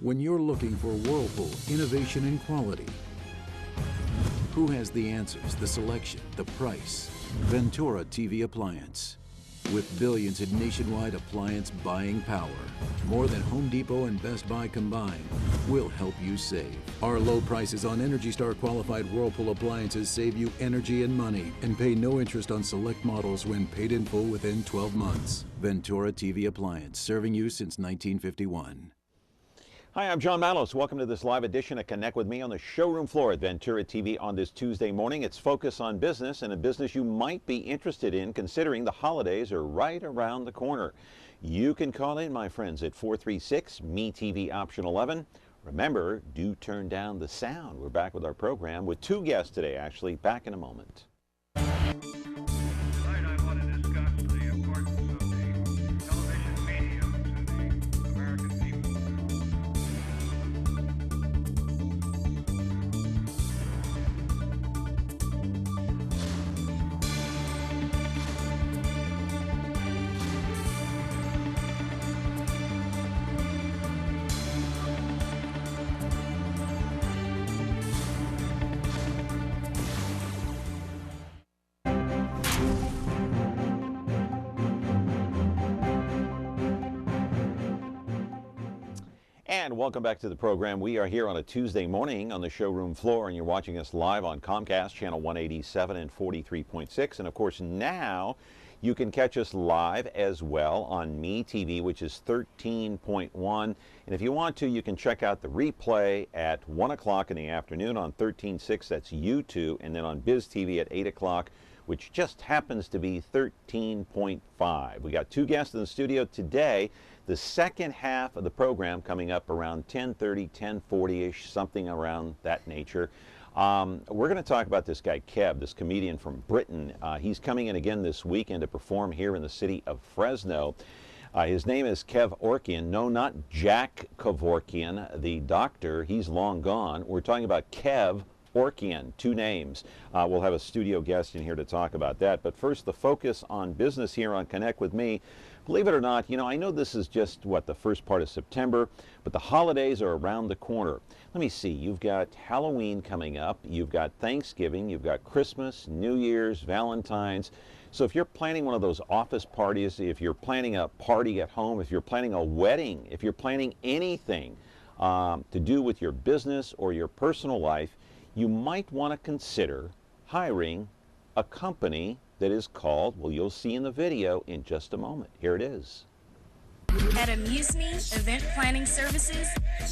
When you're looking for Whirlpool innovation and quality, who has the answers, the selection, the price? Ventura TV Appliance. With billions in nationwide appliance buying power, more than Home Depot and Best Buy combined, we'll help you save. Our low prices on Energy Star qualified Whirlpool appliances save you energy and money and pay no interest on select models when paid in full within 12 months. Ventura TV Appliance, serving you since 1951. Hi, I'm John Malos. Welcome to this live edition of Connect with Me on the showroom floor at Ventura TV on this Tuesday morning. It's Focus on Business, and a business you might be interested in considering the holidays are right around the corner. You can call in, my friends, at 436-ME-TV option 11. Remember, do turn down the sound. We're back with our program with two guests today, actually. Back in a moment. And welcome back to the program. We are here on a Tuesday morning on the showroom floor, and you're watching us live on Comcast channel 187 and 43.6. And of course, now you can catch us live as well on Me TV, which is 13.1. And if you want to, you can check out the replay at 1 o'clock in the afternoon on 13.6. That's YouTube. And then on Biz TV at 8 o'clock, which just happens to be 13.5. We got two guests in the studio today. The second half of the program coming up around 10:30, 10:40-ish, something around that nature. We're going to talk about this guy, Kev, this comedian from Britain. He's coming in again this weekend to perform here in the city of Fresno. His name is Kev Orkian. No, not Jack Kevorkian, the doctor. He's long gone. We're talking about Kev Orkian, two names. We'll have a studio guest in here to talk about that. But first, the focus on business here on Connect with Me. Believe it or not, I know this is just, the first part of September, but the holidays are around the corner. Let me see. You've got Halloween coming up. You've got Thanksgiving. You've got Christmas, New Year's, Valentine's. So if you're planning one of those office parties, if you're planning a party at home, if you're planning a wedding, if you're planning anything to do with your business or your personal life, you might want to consider hiring a company that is called, well, you'll see in the video in just a moment. Here it is. At Amuse Me Event Planning Services,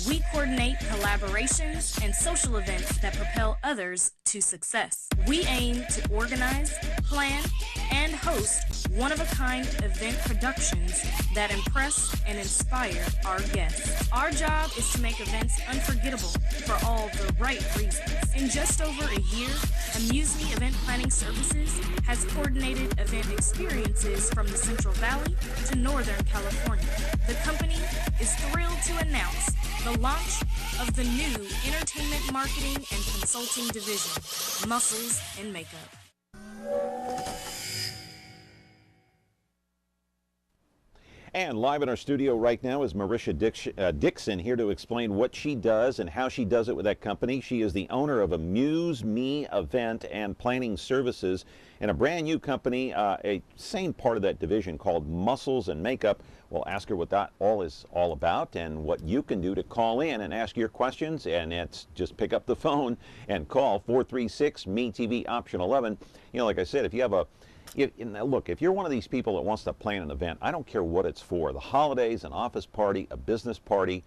we coordinate collaborations and social events that propel others to success. We aim to organize, plan, and host one-of-a-kind event productions that impress and inspire our guests. Our job is to make events unforgettable for all the right reasons. In just over a year, Amuse Me Event Planning Services has coordinated event experiences from the Central Valley to Northern California. The company is thrilled to announce the launch of the new entertainment marketing and consulting division, Muscles and Makeup. And live in our studio right now is Marisha Dixon, here to explain what she does and how she does it with that company. She is the owner of Amuse Me Event and Planning Services and a brand new company, a same part of that division called Muscles and Makeup. We'll ask her what that is all about and what you can do to call in and ask your questions. And it's just pick up the phone and call 436-ME-TV option 11. Like I said, if you have look, if you're one of these people that wants to plan an event, I don't care what it's for, the holidays, an office party, a business party,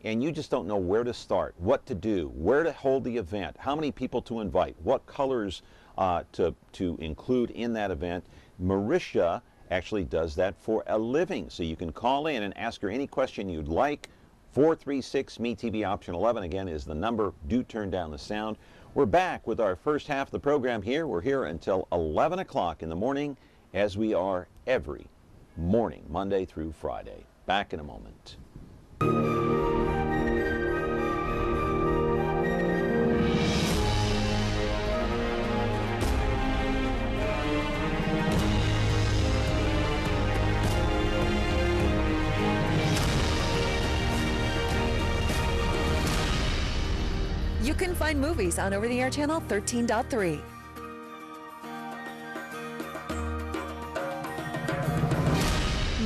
and you just don't know where to start, what to do, where to hold the event, how many people to invite, what colors to include in that event, Marisha actually does that for a living. So you can call in and ask her any question you'd like. 436-ME-TV option 11, again, is the number. Do turn down the sound. We're back with our first half of the program here. We're here until 11 o'clock in the morning, as we are every morning, Monday through Friday. Back in a moment. You can find movies on over-the-air channel 13.3.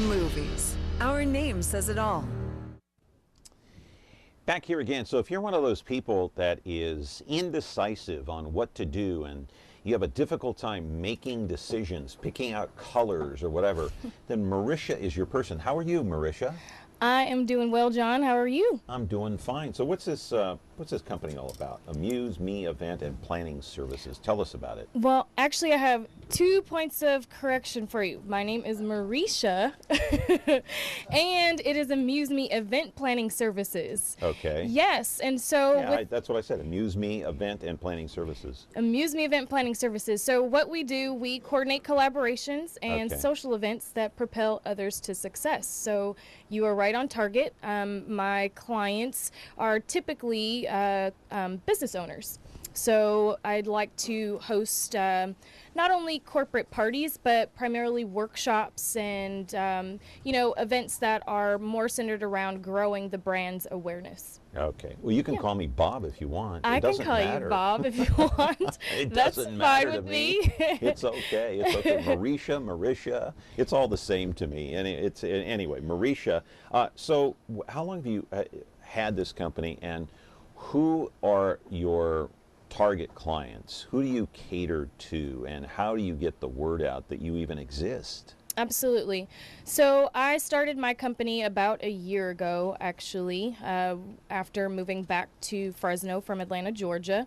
Movies. Our name says it all. Back here again. So if you're one of those people that is indecisive on what to do and you have a difficult time making decisions, picking out colors or whatever, then Marisha is your person. How are you, Marisha? I am doing well, John. How are you? I'm doing fine. So what's this company all about? Amuse Me Event and Planning Services. Tell us about it. Well, actually, I have 2 points of correction for you. My name is Marisha, and it is Amuse Me Event Planning Services. Okay. Yes, and so... Yeah, that's what I said. Amuse Me Event and Planning Services. Amuse Me Event Planning Services. So what we do, we coordinate collaborations and social events that propel others to success. So you are right on target. My clients are typically business owners. So I'd like to host not only corporate parties, but primarily workshops and, events that are more centered around growing the brand's awareness. Okay. Well, you can call me Bob if you want. I can call you Bob if you want. It That's doesn't fine matter with to me. It's okay. It's okay. Marisha. It's all the same to me. And anyway, Marisha. So how long have you had this company, and who are your target clients? Who do you cater to, and how do you get the word out that you even exist? Absolutely. So I started my company about a year ago, actually, after moving back to Fresno from Atlanta, Georgia.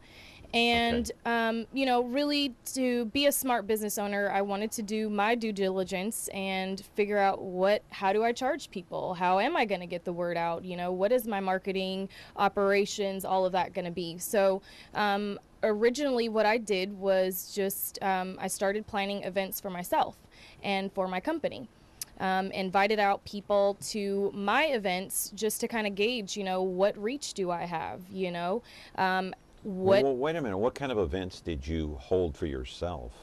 And, really to be a smart business owner, I wanted to do my due diligence and figure out how do I charge people? How am I going to get the word out? What is my marketing, operations, all of that going to be? So originally what I did was just I started planning events for myself and for my company. Invited out people to my events just to kind of gauge, what reach do I have, Well, wait a minute. What kind of events did you hold for yourself?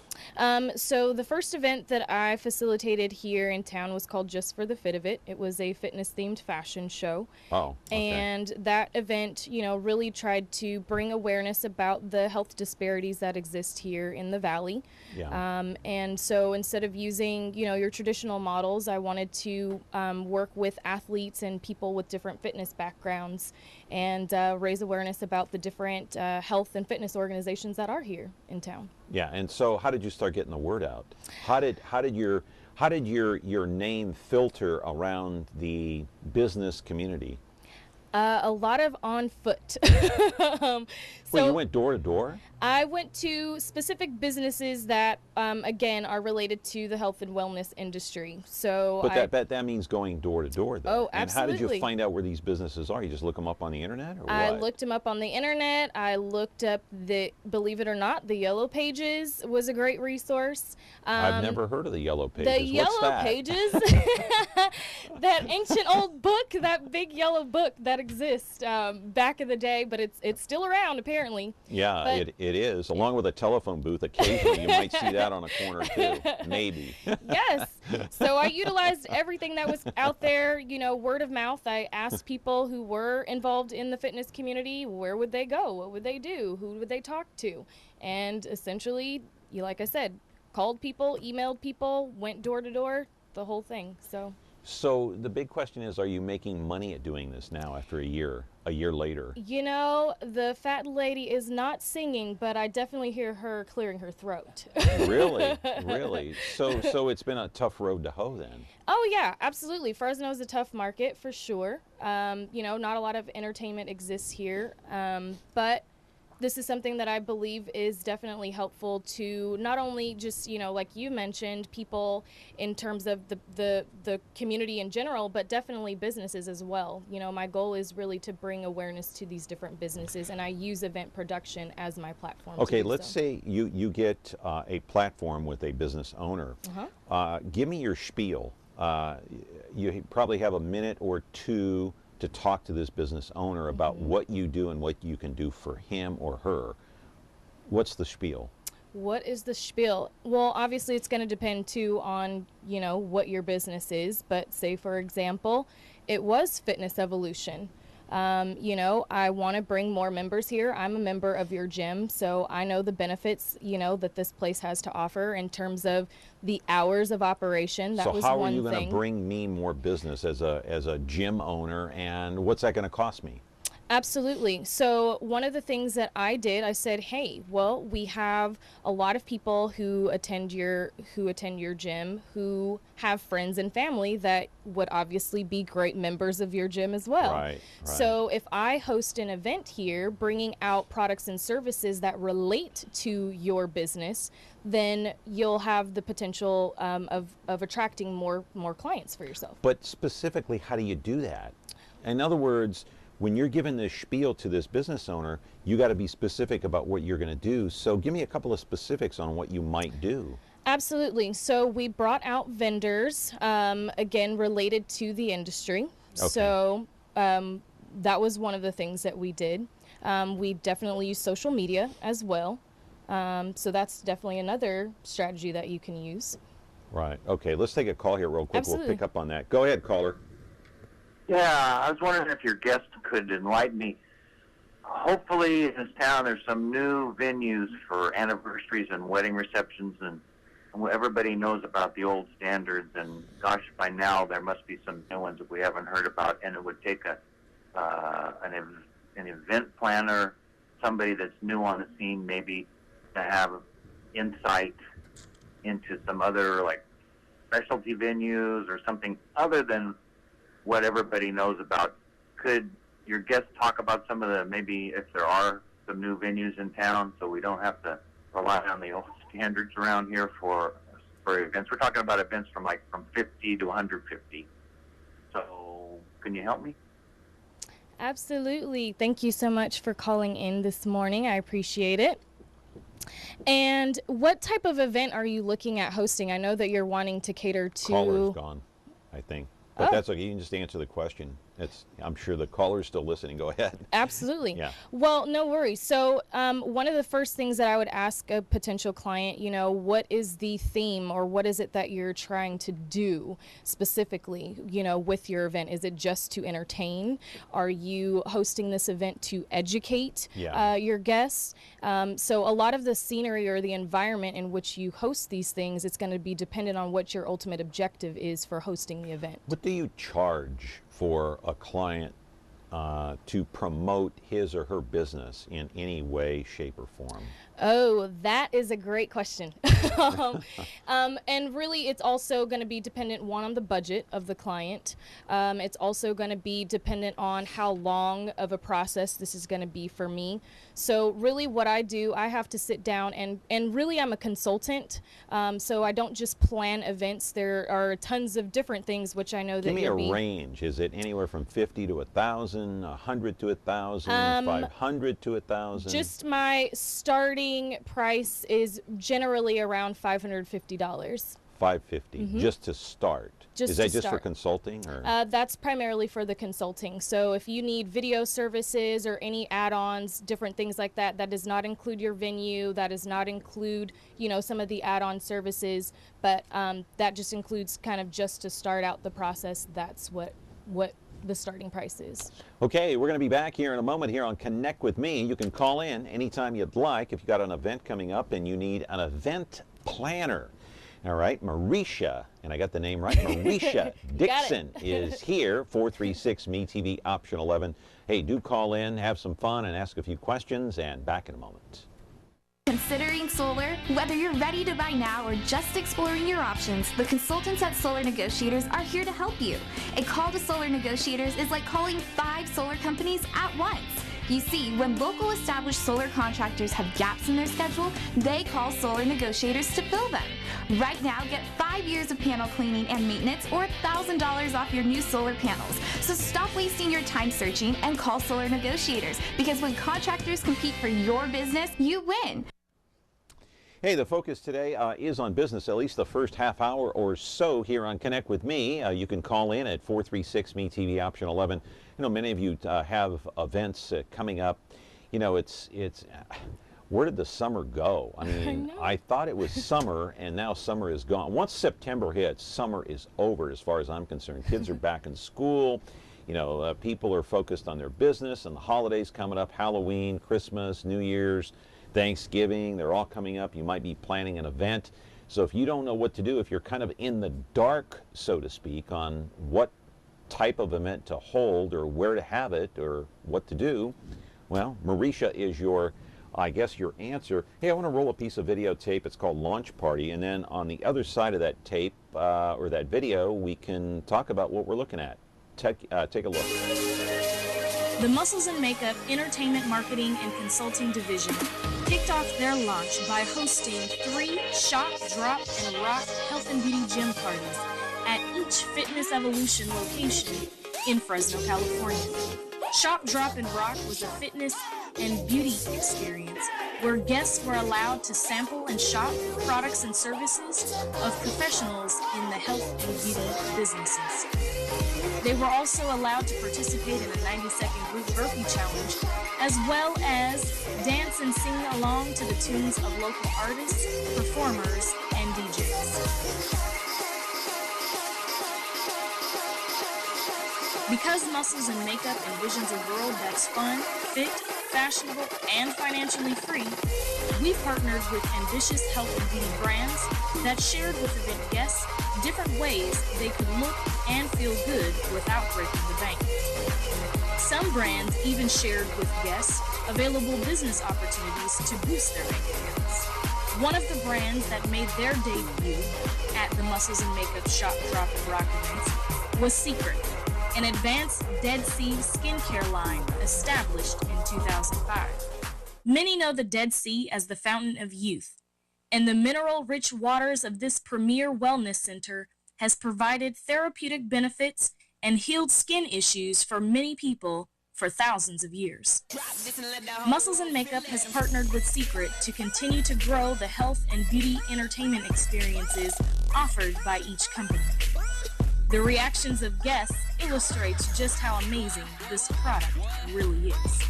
So the first event that I facilitated here in town was called Just for the Fit of It. It was a fitness-themed fashion show. Oh, okay. And that event, really tried to bring awareness about the health disparities that exist here in the Valley. Yeah. And so instead of using, your traditional models, I wanted to work with athletes and people with different fitness backgrounds and raise awareness about the different health and fitness organizations that are here in town. Yeah, and so how did you start getting the word out? How did your name filter around the business community? A lot of on foot. Well, you went door to door? I went to specific businesses that, again, are related to the health and wellness industry. So, but that means going door to door, though. Oh, absolutely. And how did you find out where these businesses are? You just look them up on the internet, or what? I looked them up on the internet. I looked up believe it or not, the Yellow Pages was a great resource. I've never heard of the Yellow Pages. The Yellow Pages, that ancient old book, that big yellow book that exists back in the day, but it's still around apparently. Yeah, but it is. Along with a telephone booth, occasionally you might see that on a corner too, maybe. Yes. So I utilized everything that was out there, word of mouth. I asked people who were involved in the fitness community, where would they go? What would they do? Who would they talk to? And essentially, like I said, called people, emailed people, went door to door, the whole thing. So the big question is, are you making money at doing this now after a year later? The fat lady is not singing, but I definitely hear her clearing her throat. Really? Really? So it's been a tough road to hoe then? Oh, yeah, absolutely. Fresno is a tough market for sure. Not a lot of entertainment exists here, but this is something that I believe is definitely helpful to not only just, like you mentioned, people in terms of the community in general, but definitely businesses as well. My goal is really to bring awareness to these different businesses, and I use event production as my platform. Okay, let's say you get a platform with a business owner. Give me your spiel. You probably have a minute or two to talk to this business owner about what you do and what you can do for him or her. What's the spiel? What is the spiel? Well, obviously it's going to depend too on, what your business is, but say for example, it was Fitness Evolution. You know, I want to bring more members here. I'm a member of your gym, so I know the benefits, you know, that this place has to offer in terms of the hours of operation. That was one thing. So how are you going to bring me more business as a gym owner, and what's that going to cost me? Absolutely. So one of the things that I did, I said, hey, well, we have a lot of people who attend your gym who have friends and family that would obviously be great members of your gym as well. Right. So if I host an event here, bringing out products and services that relate to your business, then you'll have the potential of attracting more clients for yourself. But specifically, how do you do that? In other words, when you're giving this spiel to this business owner, you got to be specific about what you're going to do. So give me a couple of specifics on what you might do. Absolutely. So we brought out vendors, again, related to the industry. Okay. So that was one of the things that we did. We definitely use social media as well. So that's definitely another strategy that you can use. Right. Okay, let's take a call here real quick. Absolutely. We'll pick up on that. Go ahead, caller. Yeah, I was wondering if your guest could enlighten me. Hopefully in this town there's some new venues for anniversaries and wedding receptions, and everybody knows about the old standards, and gosh, by now there must be some new ones that we haven't heard about, and it would take an event planner, somebody that's new on the scene, maybe to have insight into some other like specialty venues or something other than what everybody knows about. Could your guest talk about some of the, maybe if there are some new venues in town, so we don't have to rely on the old standards around here for events? We're talking about events from 50 to 150. So can you help me? Absolutely. Thank you so much for calling in this morning. I appreciate it. And what type of event are you looking at hosting? I know that you're wanting to cater to... Caller's gone, I think. But that's okay. You can just answer the question. I'm sure the caller's still listening. Go ahead. Absolutely. Yeah. Well, no worries. So one of the first things that I would ask a potential client, you know, what is the theme or what is it that you're trying to do specifically, you know, with your event? Is it just to entertain? Are you hosting this event to educate your guests? So a lot of the scenery or the environment in which you host these things, it's going to be dependent on what your ultimate objective is for hosting the event. What do you charge for a client to promote his or her business in any way, shape, or form? Oh, that is a great question. And really, it's also going to be dependent, one, on the budget of the client. It's also going to be dependent on how long of a process this is going to be for me. So really what I do, I have to sit down and really I'm a consultant. So I don't just plan events. There are tons of different things which I know that Give me a range. Is it anywhere from 50 to 1,000, 100 to 1,000, 500 to 1,000? Just my starting price is generally around $550. $550 just to start. Is that just for consulting, or? That's primarily for the consulting. So if you need video services or any add-ons, different things like that, that does not include your venue. That does not include, you know, some of the add-on services, but that just includes kind of just to start out the process. That's what the starting price is. Okay, we're going to be back here in a moment here on Connect with Me. You can call in anytime you'd like if you've got an event coming up and you need an event planner. All right, Marisha, and I got the name right, Marisha Dixon is here, 436-ME-TV, option 11. Hey, do call in, have some fun, and ask a few questions, and back in a moment. Considering solar? Whether you're ready to buy now or just exploring your options, the consultants at Solar Negotiators are here to help you. A call to Solar Negotiators is like calling 5 solar companies at once. You see, when local established solar contractors have gaps in their schedule, they call Solar Negotiators to fill them. Right now, get 5 years of panel cleaning and maintenance or $1,000 off your new solar panels. So stop wasting your time searching and call Solar Negotiators, because when contractors compete for your business, you win. Hey, the focus today is on business, at least the first half hour or so here on Connect with Me. You can call in at 436-ME-TV, option 11. You know, many of you have events coming up. You know, it's where did the summer go? I mean, I thought it was summer, and now summer is gone. Once September hits, summer is over as far as I'm concerned. Kids are back in school. You know, people are focused on their business and the holidays coming up, Halloween, Christmas, New Year's, Thanksgiving, they're all coming up. You might be planning an event. So if you don't know what to do, if you're kind of in the dark, so to speak, on what type of event to hold or where to have it or what to do, well, Marisha is your, I guess, your answer. Hey, I want to roll a piece of videotape. It's called Launch Party. And then on the other side of that tape or that video, we can talk about what we're looking at. Take a look. The Muscles and Makeup Entertainment Marketing and Consulting Division kicked off their launch by hosting 3 Shop, Drop, and Rock health and beauty gym parties at each Fitness Evolution location in Fresno, California. Shop, Drop, and Rock was a fitness and beauty experience where guests were allowed to sample and shop products and services of professionals in the health and beauty businesses. They were also allowed to participate in a 90-second group burpee challenge, as well as dance and sing along to the tunes of local artists, performers, and DJs. Because Muscles and Makeup envisions a world that's fun, fit, fashionable, and financially free, we partnered with ambitious health and beauty brands that shared with event guests different ways they could look and feel good without breaking the bank. Some brands even shared with guests available business opportunities to boost their bank accounts. One of the brands that made their debut at the Muscles and Makeup Shop, Drop, and Rock events was Secret, an advanced Dead Sea skincare line established in 2005. Many know the Dead Sea as the fountain of youth, and the mineral-rich waters of this premier wellness center has provided therapeutic benefits and healed skin issues for many people for thousands of years. Muscles and Makeup has partnered with Secret to continue to grow the health and beauty entertainment experiences offered by each company. The reactions of guests illustrates just how amazing this product really is.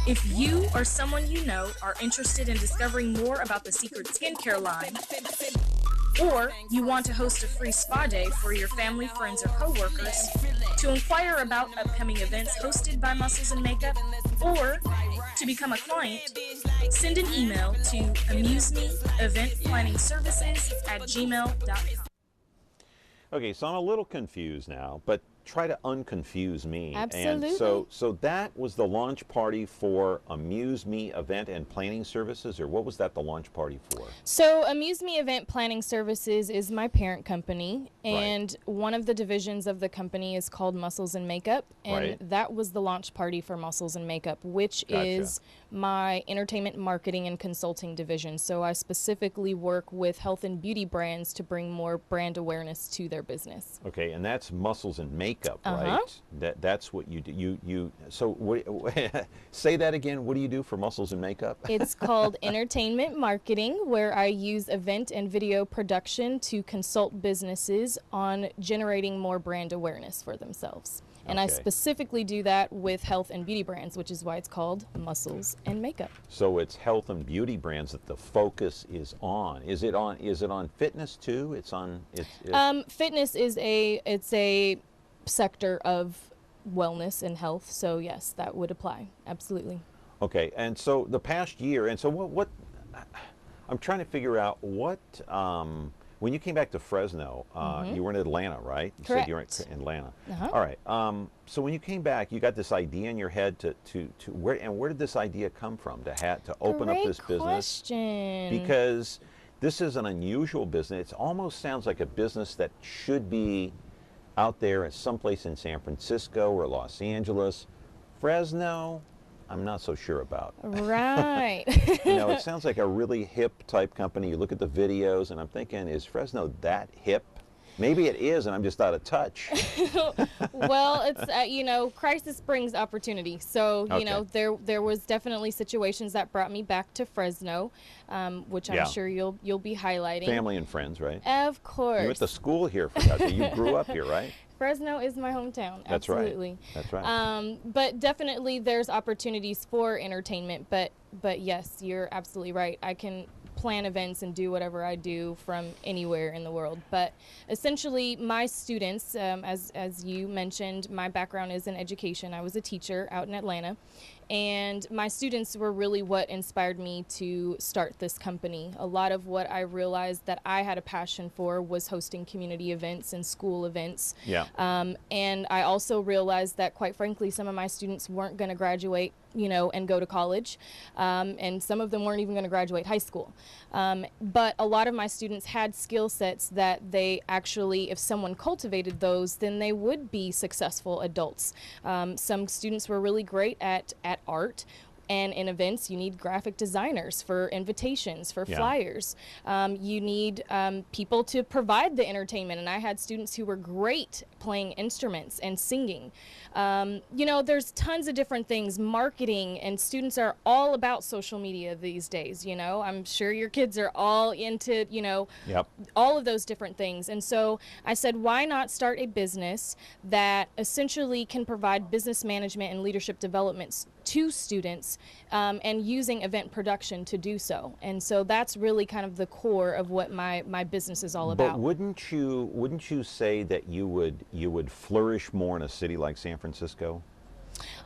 If you or someone you know are interested in discovering more about the Secret skincare line, or you want to host a free spa day for your family, friends, or coworkers, to inquire about upcoming events hosted by Muscles and Makeup, or to become a client, send an email to amusemeeventplanningservices@gmail.com. Okay, so I'm a little confused now, but try to unconfuse me. Absolutely. And so that was the launch party for Amuse Me Event and Planning Services, or what was that the launch party for? So Amuse Me Event Planning Services is my parent company, and one of the divisions of the company is called Muscles and Makeup, and that was the launch party for Muscles and Makeup, which is my entertainment marketing and consulting division. So I specifically work with health and beauty brands to bring more brand awareness to their business. Okay, and that's Muscles and Makeup, right? That's what you do. Say that again. What do you do for Muscles and Makeup? It's called entertainment marketing, where I use event and video production to consult businesses on generating more brand awareness for themselves. And I specifically do that with health and beauty brands, which is why it's called Muscles and Makeup. So it's health and beauty brands that the focus is on. Is it on fitness too? It's on fitness is a sector of wellness and health, so yes, that would apply. Absolutely. Okay, and so the past year, and so what I'm trying to figure out what when you came back to Fresno, you were in Atlanta, right? You Correct. said you were in Atlanta. All right. So when you came back, you got this idea in your head to where did this idea come from to open up this business? Question. Because this is an unusual business. It almost sounds like a business that should be out there at someplace in San Francisco or Los Angeles. Fresno, I'm not so sure about. Right. You know, it sounds like a really hip type company. You look at the videos and I'm thinking, is Fresno that hip? Maybe it is and I'm just out of touch. Well, it's, crisis brings opportunity. So, there was definitely situations that brought me back to Fresno, which I'm sure you'll be highlighting. Family and friends, right? Of course. You went to school here, for God's sake. You grew up here, right? Fresno is my hometown. That's Absolutely. Right. That's right. But definitely there's opportunities for entertainment. But yes, you're absolutely right. I can plan events and do whatever I do from anywhere in the world. But essentially, my students, as you mentioned, my background is in education. I was a teacher out in Atlanta. And my students were really what inspired me to start this company. A lot of what I realized that I had a passion for was hosting community events and school events. Yeah. And I also realized that, quite frankly, some of my students weren't going to graduate, you know, and go to college. And some of them weren't even going to graduate high school. But a lot of my students had skill sets that they actually, if someone cultivated those, then they would be successful adults. Some students were really great at art. And in events, you need graphic designers for invitations, for flyers. You need people to provide the entertainment. And I had students who were great playing instruments and singing. You know, there's tons of different things, marketing, and students are all about social media these days. You know, I'm sure your kids are all into, you know, all of those different things. And so I said, why not start a business that essentially can provide business management and leadership development to students, and using event production to do so. And so that's really kind of the core of what my business is all about. But wouldn't you say that you would flourish more in a city like San Francisco?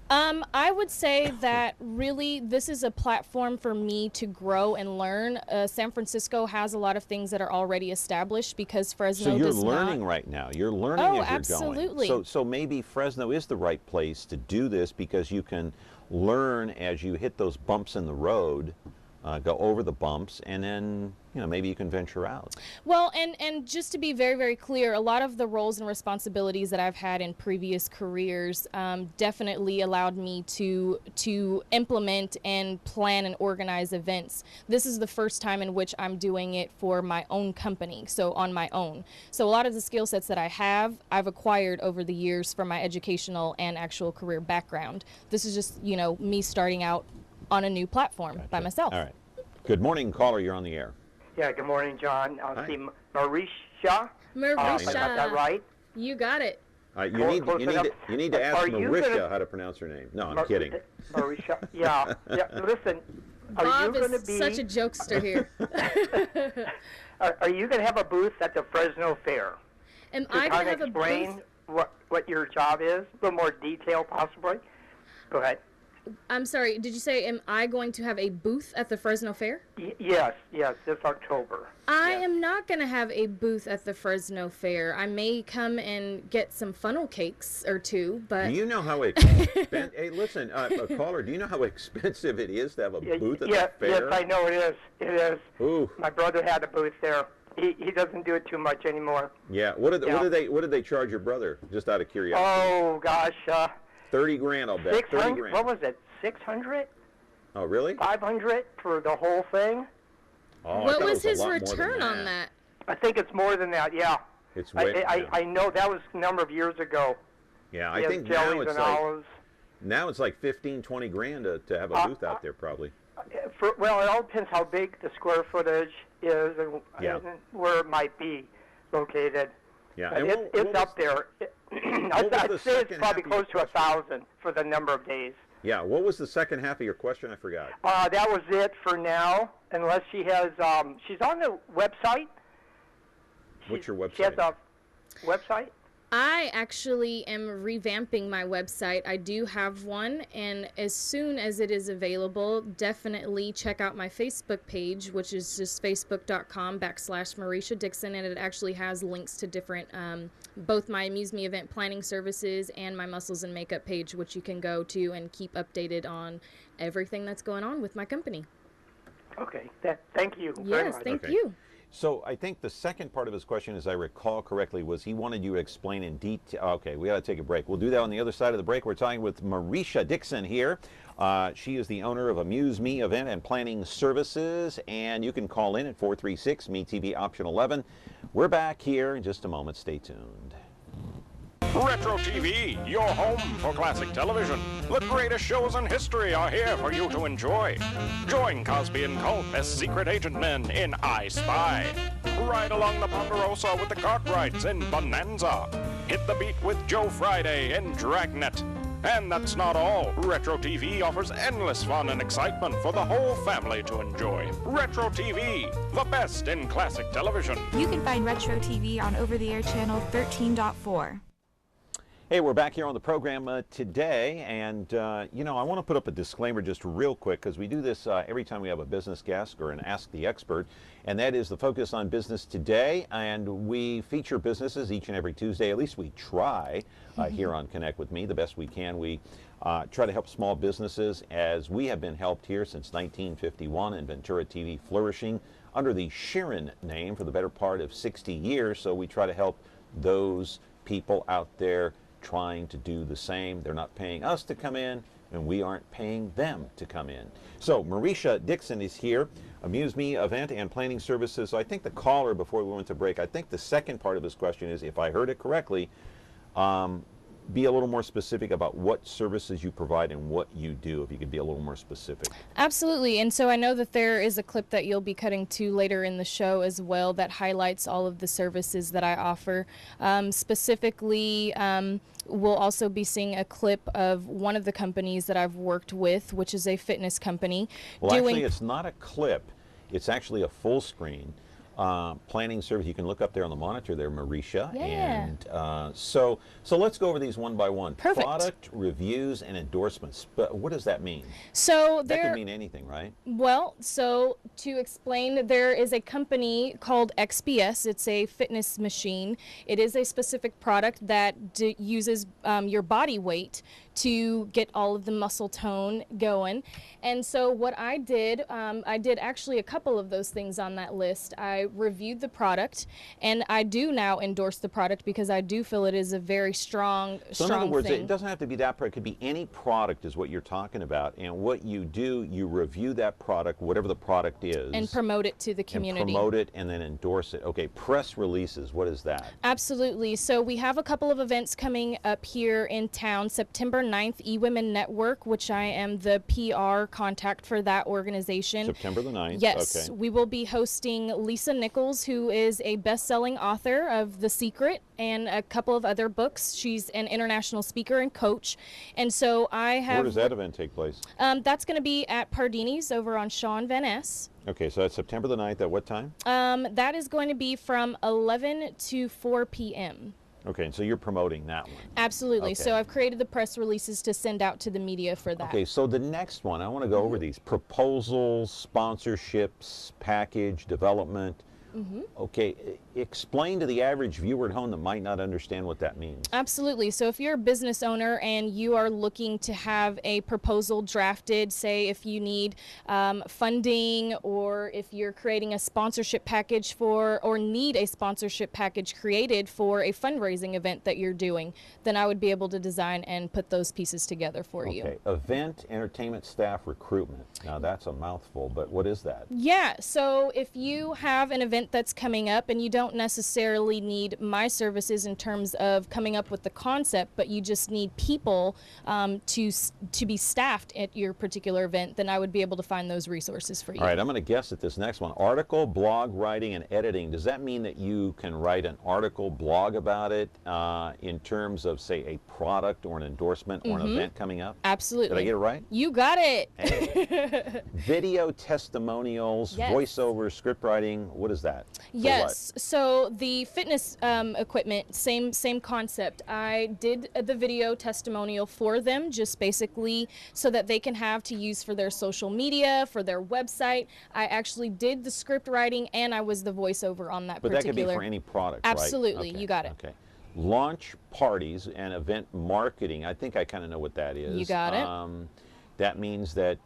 I would say that really this is a platform for me to grow and learn. San Francisco has a lot of things that are already established because Fresno does not. So you're learning right now. You're learning as you're absolutely. going. So maybe Fresno is the right place to do this because you can learn as you hit those bumps in the road, go over the bumps, and then, you know, maybe you can venture out. Well, and just to be very, very clear, a lot of the roles and responsibilities that I've had in previous careers definitely allowed me to implement and plan and organize events. This is the first time in which I'm doing it for my own company, so on my own. So a lot of the skill sets that I have, I've acquired over the years from my educational and actual career background. This is just, you know, me starting out on a new platform by myself. All right. Good morning, caller. You're on the air. Yeah, good morning, John. I'll Hi. see Marisha. Marisha. I got that right? You got it. You need to ask Marisha how to pronounce her name. No, I'm kidding. Marisha. Yeah. Listen, Bob is such a jokester here. Are you going to have a booth at the Fresno Fair? Am I going to have a booth? Explain what your job is, a little more detail possibly. Go ahead. I'm sorry, did you say, am I going to have a booth at the Fresno Fair? Yes, this October. I am not going to have a booth at the Fresno Fair. I may come and get some funnel cakes or two, but... Do you know how expensive... Hey, listen, caller, do you know how expensive it is to have a booth at the fair? Yes, I know it is. It is. Ooh. My brother had a booth there. He doesn't do it too much anymore. Yeah. What did they charge your brother? Just out of curiosity. Oh gosh. 30 grand, I'll bet. 30 grand. What was it? 600? Oh, really? 500 for the whole thing? Oh, what was his return on that? I think it's more than that. Yeah. It's way. I know that was a number of years ago. Yeah, I think now it's like 15, 20 grand to have a booth out there, probably. Well, it all depends how big the square footage is and where it might be located. Yeah, it's up there. I'd say it's probably close to 1,000 for the number of days. Yeah, what was the second half of your question? I forgot. That was it for now, unless she has, she's on the website. What's your website? She has a website? I actually am revamping my website. I do have one, and as soon as it is available, definitely check out my Facebook page, which is just facebook.com/Marisha Dixon, and it actually has links to different, both my Amuse Me event planning services and my Muscles and Makeup page, which you can go to and keep updated on everything that's going on with my company. Okay, thank you very much. Yes, thank you. So I think the second part of his question, as I recall correctly, was he wanted you to explain in detail. Okay, we got to take a break. We'll do that on the other side of the break. We're talking with Marisha Dixon here. She is the owner of Amuse Me Event and Planning Services, and you can call in at 436-MeTV option 11. We're back here in just a moment. Stay tuned. Retro TV, your home for classic television. The greatest shows in history are here for you to enjoy. Join Cosby and Colt as secret agent men in I Spy. Ride along the Ponderosa with the Cartwrights in Bonanza. Hit the beat with Joe Friday in Dragnet. And that's not all. Retro TV offers endless fun and excitement for the whole family to enjoy. Retro TV, the best in classic television. You can find Retro TV on over-the-air channel 13.4. Hey, we're back here on the program today, and you know, I want to put up a disclaimer just real quick, because we do this every time we have a business guest or an Ask the Expert, and that is the Focus on Business today, and we feature businesses each and every Tuesday. At least we try here on Connect with Me the best we can. We try to help small businesses, as we have been helped here since 1951, and Ventura TV flourishing under the Sheeran name for the better part of 60 years, so we try to help those people out there trying to do the same. They're not paying us to come in, and we aren't paying them to come in. So Marisha Dixon is here, Amuse Me Event and Planning Services. So I think the caller, before we went to break, I think the second part of this question is, if I heard it correctly, be a little more specific about what services you provide and what you do, if you could be a little more specific. Absolutely. And so I know that there is a clip that you'll be cutting to later in the show as well that highlights all of the services that I offer. Specifically, we'll also be seeing a clip of one of the companies that I've worked with, which is a fitness company. Well, actually, it's not a clip. It's actually a full screen planning service. You can look up there on the monitor there, Marisha. Yeah. And so let's go over these one by one. Perfect. Product reviews and endorsements. But what does that mean? So that can mean anything, right? Well, so to explain, there is a company called XPS. It's a fitness machine. It is a specific product that uses your body weight to get all of the muscle tone going. And so what I did actually a couple of those things on that list. I reviewed the product, and I do now endorse the product because I do feel it is a very strong So in other words, thing. it doesn't have to be that product. It could be any product is what you're talking about. And what you do, you review that product, whatever the product is. And promote it to the community. And promote it and then endorse it. Okay, press releases, what is that? Absolutely. So we have a couple of events coming up here in town. September 9th, eWomen Network, which I am the PR contact for that organization. September the 9th? Yes. Okay. We will be hosting Lisa Nichols, who is a best-selling author of The Secret and a couple of other books. She's an international speaker and coach. And so I have... Where does that event take place? That's going to be at Pardini's over on Shaw and Van Ness. Okay, so that's September the 9th at what time? That is going to be from 11 to 4 p.m. Okay, and so you're promoting that one. Absolutely. Okay. So I've created the press releases to send out to the media for that. Okay, so the next one, I want to go over these. Proposals, sponsorships, package, development. Okay, explain to the average viewer at home that might not understand what that means. Absolutely. So if you're a business owner and you are looking to have a proposal drafted, say if you need funding, or if you're creating a sponsorship package for, or need a sponsorship package created for a fundraising event that you're doing, then I would be able to design and put those pieces together for you. Okay, event, entertainment staff recruitment. Now that's a mouthful, but what is that? Yeah, so if you have an event that's coming up and you don't necessarily need my services in terms of coming up with the concept, but you just need people to be staffed at your particular event, then I would be able to find those resources for you. All right, I'm going to guess at this next one. Article, blog writing, and editing. Does that mean that you can write an article, blog about it in terms of, say, a product or an endorsement or an event coming up? Absolutely. Did I get it right? You got it. Hey. Video testimonials, Yes. voiceover, script writing. What is that? Yes. So the fitness equipment, same concept. I did the video testimonial for them, just basically so that they can have to use for their social media, for their website. I actually did the script writing, and I was the voiceover on that But particular. that could be for any product, right? Absolutely. Okay. You got it. Okay. Launch parties and event marketing. I think I kind of know what that is. You got it. That means that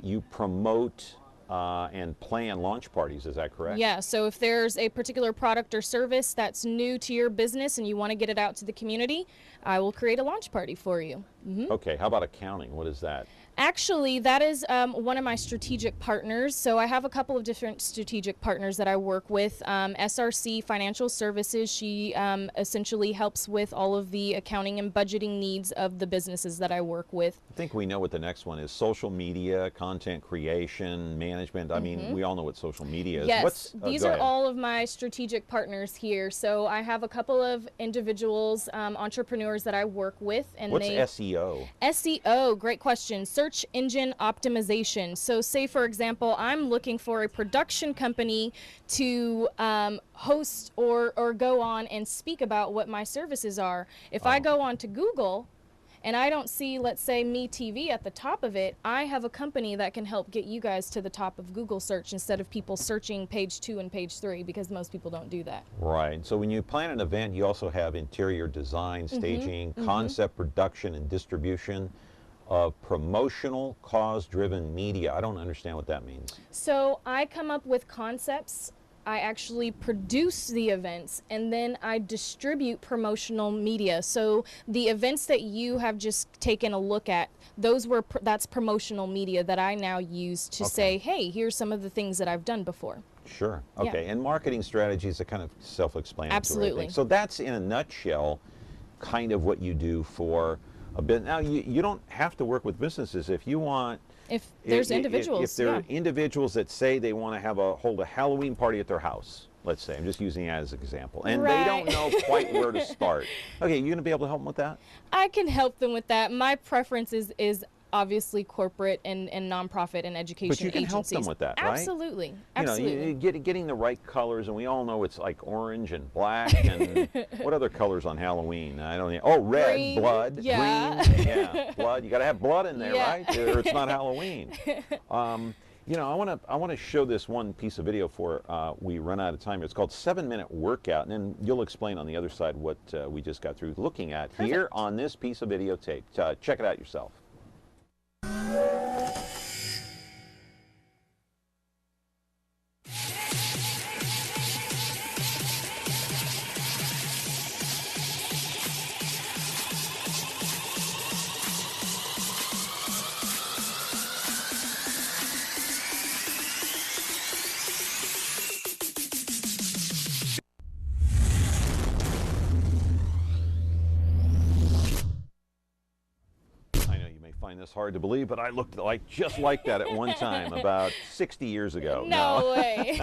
you promote and plan launch parties, is that correct? Yeah, so if there's a particular product or service that's new to your business and you want to get it out to the community, I will create a launch party for you. Okay, how about accounting? What is that? Actually, that is one of my strategic partners. So I have a couple of different strategic partners that I work with. SRC Financial Services, she essentially helps with all of the accounting and budgeting needs of the businesses that I work with. I think we know what the next one is. Social media, content creation, management. I mean, we all know what social media is. Yes, these go are ahead. all of my strategic partners here. So I have a couple of individuals, entrepreneurs that I work with. And What's they, SEO? SEO? SEO, great question. Search engine optimization. So say, for example, I'm looking for a production company to host or go on and speak about what my services are. If I go on to Google and I don't see, let's say, Me TV at the top of it, I have a company that can help get you guys to the top of Google search instead of people searching page 2 and page 3, because most people don't do that. Right. So when you plan an event, you also have interior design, staging, concept production, and distribution of promotional cause-driven media. I don't understand what that means. So I come up with concepts. I actually produce the events, and then I distribute promotional media. So the events that you have just taken a look at, that's promotional media that I now use to say, hey, here's some of the things that I've done before. Sure. Okay. And marketing strategies are kind of self-explanatory. Absolutely. I think. So that's, in a nutshell, kind of what you do for a bit. Now, you don't have to work with businesses if you want. If there's individuals. If there are individuals that say they want to hold a Halloween party at their house, let's say, I'm just using that as an example, and they don't know quite where to start. Okay, you going to be able to help them with that? I can help them with that. My preference is obviously corporate and nonprofit and education agencies. But you can help them with that, right? Absolutely. Absolutely. You know, getting the right colors, and we all know it's like orange and black, and what other colors on Halloween? I don't know. Oh, red, green, blood, green, yeah, blood. You got to have blood in there, right? Or it's not Halloween. You know, I want to show this one piece of video for we run out of time. It's called 7-Minute Workout, and then you'll explain on the other side what we just got through looking at here on this piece of videotape. Check it out yourself. This hard to believe, but I looked just like that at one time about 60 years ago. No way.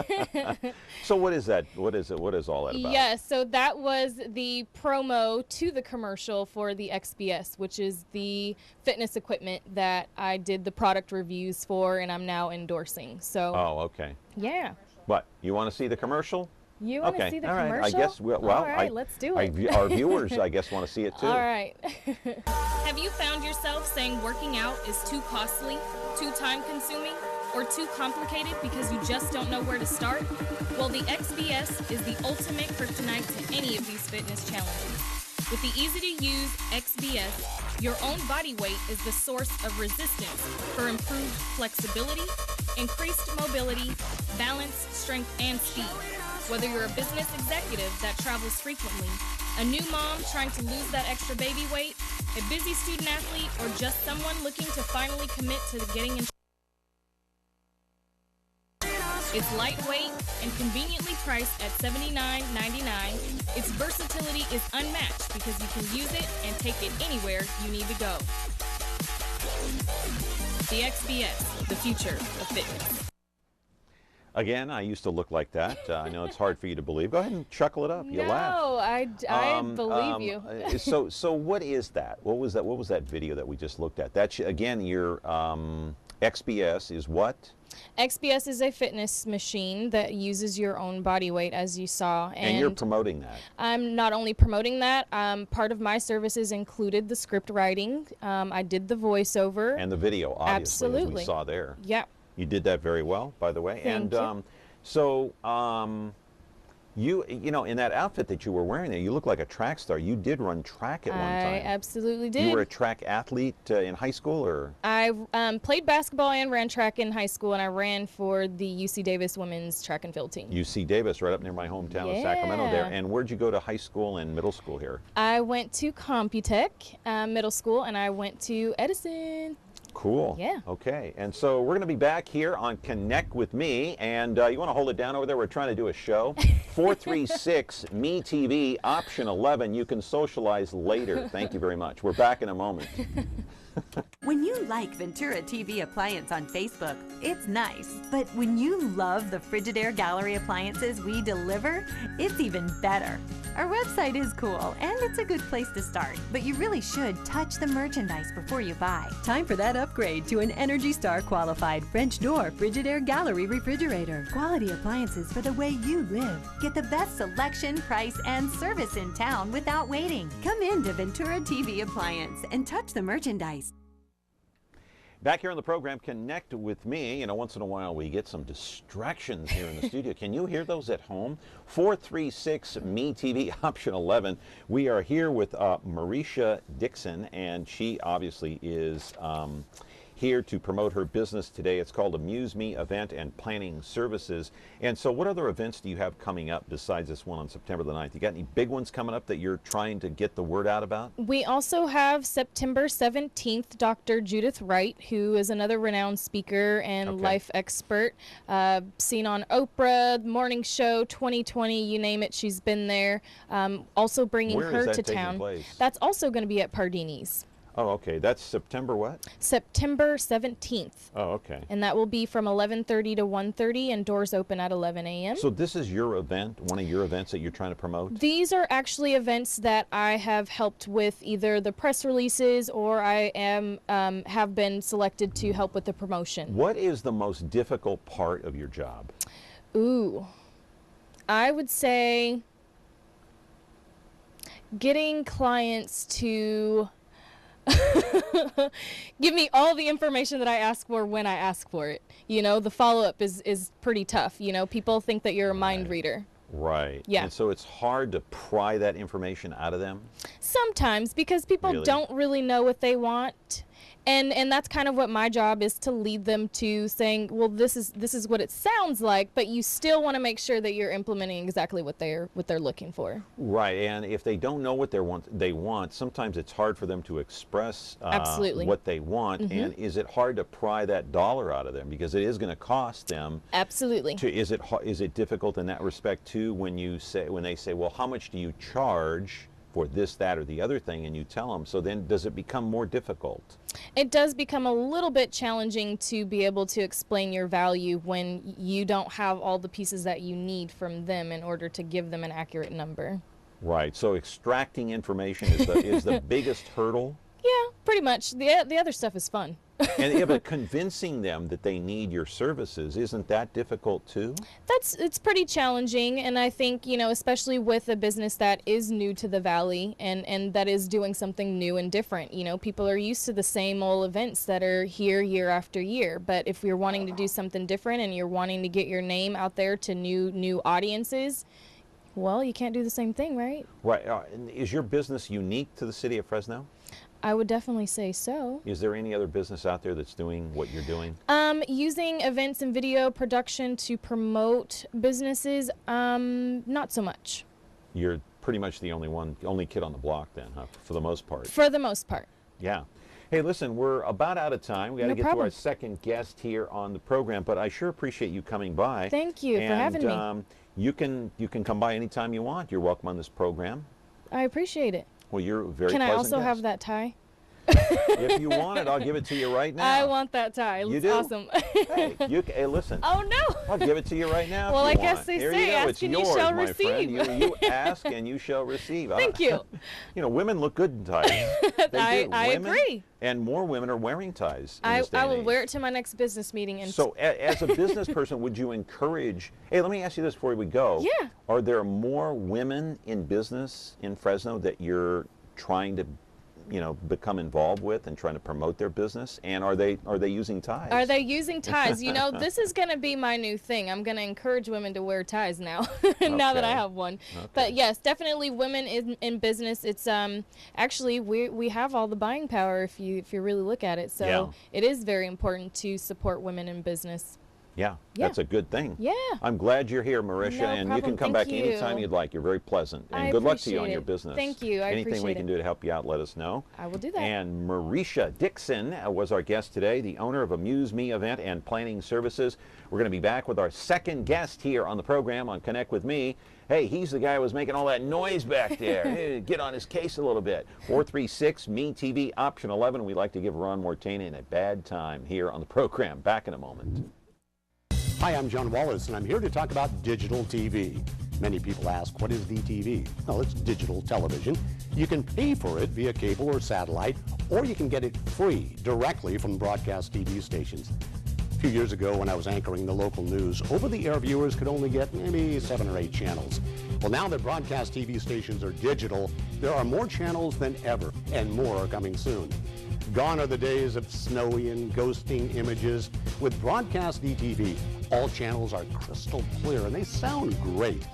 So what is that? What is it? What is all that about? Yes, so that was the promo to the commercial for the XBS, which is the fitness equipment that I did the product reviews for and I'm now endorsing. So. Oh, okay. Yeah. But you want to see the commercial? You want to see the commercial? I guess, well, all right, let's do it. Our viewers, I guess, want to see it too. All right. Have you found yourself saying working out is too costly, too time-consuming, or too complicated because you just don't know where to start? Well, the XBS is the ultimate kryptonite to any of these fitness challenges. With the easy-to-use XBS, your own body weight is the source of resistance for improved flexibility, increased mobility, balance, strength, and speed. Whether you're a business executive that travels frequently, a new mom trying to lose that extra baby weight, a busy student athlete, or just someone looking to finally commit to getting in. It's lightweight and conveniently priced at $79.99. Its versatility is unmatched because you can use it and take it anywhere you need to go. The XBS, the future of fitness. Again, I used to look like that. I know it's hard for you to believe. Go ahead and chuckle it up. You laugh. No, I believe you. So what is that? What was that? What was that video that we just looked at? That again, your XBS is what? XBS is a fitness machine that uses your own body weight, as you saw. And you're promoting that. I'm not only promoting that. Part of my services included the script writing. I did the voiceover. And the video, obviously, as we saw there. Yeah. You did that very well, by the way. Thank you. So you know, in that outfit that you were wearing there, you look like a track star. You did run track at one time. I absolutely did. You were a track athlete in high school, or? I played basketball and ran track in high school, and I ran for the UC Davis women's track and field team. UC Davis, right up near my hometown of Sacramento there. And where'd you go to high school and middle school here? I went to Computech middle school, and I went to Edison. Cool. Yeah. Okay. And so we're going to be back here on Connect with Me. And you want to hold it down over there? We're trying to do a show. 436 Me TV, option 11. You can socialize later. Thank you very much. We're back in a moment. When you like Ventura TV Appliance on Facebook, it's nice. But when you love the Frigidaire Gallery appliances we deliver, it's even better. Our website is cool, and it's a good place to start. But you really should touch the merchandise before you buy. Time for that upgrade to an Energy Star qualified French door Frigidaire Gallery refrigerator. Quality appliances for the way you live. Get the best selection, price, and service in town without waiting. Come in to Ventura TV Appliance and touch the merchandise. Back here on the program, connect with me. You know, once in a while we get some distractions here in the studio. Can you hear those at home? 436-ME-TV, option 11. We are here with Marisha Dixon, and she obviously is here to promote her business today. It's called Amuse Me Event and Planning Services. And so what other events do you have coming up besides this one on September the 9th? You got any big ones coming up that you're trying to get the word out about? We also have September 17th, Dr. Judith Wright, who is another renowned speaker and life expert, seen on Oprah, Morning Show, 2020, you name it, she's been there. Also bringing her to town. That's also going to be at Pardini's. Oh, okay. That's September what? September 17th. Oh, okay. And that will be from 11:30 to 1:30, and doors open at 11 a.m. So this is your event, one of your events that you're trying to promote? These are actually events that I have helped with either the press releases, or I have been selected to help with the promotion. What is the most difficult part of your job? Ooh, I would say getting clients to give me all the information that I ask for when I ask for it. You know, the follow-up is pretty tough. You know, people think that you're a mind reader. Right. Yeah. And so it's hard to pry that information out of them? Sometimes, because people don't really know what they want. And that's kind of what my job is, to lead them to saying, well, this is what it sounds like, but you still want to make sure that you're implementing exactly what they're looking for. Right, and if they don't know what they want, sometimes it's hard for them to express what they want. And is it hard to pry that dollar out of them, because it is going to cost them? Absolutely. Is it difficult in that respect too, when they say, well, how much do you charge for this, that, or the other thing, and you tell them? So then does it become more difficult? It does become a little bit challenging to be able to explain your value when you don't have all the pieces that you need from them in order to give them an accurate number. Right, so extracting information is the biggest hurdle? Yeah, pretty much. The other stuff is fun. And but convincing them that they need your services, isn't that difficult too? It's pretty challenging, and I think, you know, especially with a business that is new to the Valley and that is doing something new and different. You know, people are used to the same old events that are here year after year, but if you're wanting to do something different and you're wanting to get your name out there to new audiences, well, you can't do the same thing, right? Right. Is your business unique to the city of Fresno? I would definitely say so. Is there any other business out there that's doing what you're doing? Using events and video production to promote businesses, not so much. You're pretty much the only kid on the block then, huh? For the most part. For the most part. Yeah. Hey, listen, we're about out of time. We got to get to our second guest here on the program, but I sure appreciate you coming by. Thank you for having me. You can come by anytime you want. You're welcome on this program. I apprate it. Well, you're very pleasant. Can I also guest. have that tie? If you want it, I'll give it to you right now. I want that tie. It looks awesome. Hey, listen. Oh, no. I'll give it to you right now. Well, if you I guess want. they Here say, you go. ask It's and yours, you shall my receive. Friend. You ask and you shall receive. Thank you. You know, women look good in ties. I agree. And more women are wearing ties. I will wear it to my next business meeting. And so, as a business person, would you encourage? Hey, let me ask you this before we go. Yeah. Are there more women in business in Fresno that you're trying to, become involved with and trying to promote their business? And are they using ties? Are they using ties? You know, this is going to be my new thing. I'm going to encourage women to wear ties now, now that I have one. Okay. But yes, definitely women in business. It's actually we have all the buying power if you really look at it. So it is very important to support women in business. Yeah, that's a good thing. Yeah. I'm glad you're here, Marisha, No and problem. you can come Thank back you. anytime you'd like. You're very pleasant. And I good luck to you on appreciate your it. business. Thank you. I Anything we appreciate can it. do to help you out, let us know. I will do that. And Marisha Dixon was our guest today, the owner of Amuse Me Event and Planning Services. We're going to be back with our second guest here on the program on Connect with Me. Hey, he's the guy who was making all that noise back there. Hey, get on his case a little bit. 436-ME-TV, option 11. We like to give Ron Mortanian a bad time here on the program. Back in a moment. Hi, I'm John Wallace, and I'm here to talk about digital TV. Many people ask, what is DTV? Well, it's digital television. You can pay for it via cable or satellite, or you can get it free directly from broadcast TV stations. A few years ago, when I was anchoring the local news, over-the-air viewers could only get maybe 7 or 8 channels. Well, now that broadcast TV stations are digital, there are more channels than ever, and more are coming soon. Gone are the days of snowy and ghosting images. With broadcast DTV, all channels are crystal clear and they sound great.